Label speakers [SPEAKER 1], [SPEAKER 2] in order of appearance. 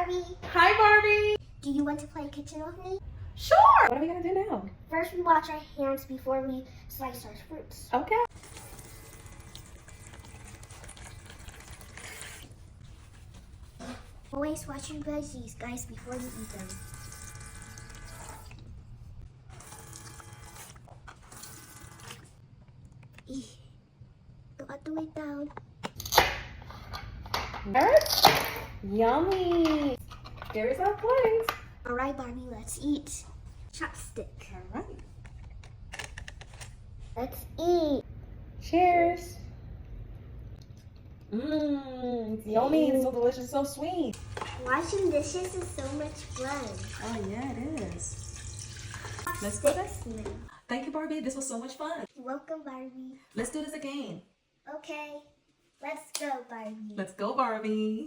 [SPEAKER 1] Barbie.
[SPEAKER 2] Hi, Barbie.
[SPEAKER 1] Do you want to play kitchen with me?
[SPEAKER 2] Sure. What are we going to do now?
[SPEAKER 1] First, we wash our hands before we slice our fruits.
[SPEAKER 2] Okay.
[SPEAKER 1] Always wash your veggies, guys, before you eat them. Go all the way down.
[SPEAKER 2] Carrots? Yummy. Here's our plate.
[SPEAKER 1] All right, Barbie, let's eat. Chopstick.
[SPEAKER 2] All right.
[SPEAKER 1] Let's eat.
[SPEAKER 2] Cheers. Mmm, it's yummy. It's so delicious, so sweet.
[SPEAKER 1] Washing dishes is so much fun.
[SPEAKER 2] Oh, yeah, it is. Let's go back. Thank you, Barbie. This was so much fun.
[SPEAKER 1] Welcome, Barbie.
[SPEAKER 2] Let's do this again.
[SPEAKER 1] Okay, let's go, Barbie.
[SPEAKER 2] Let's go, Barbie.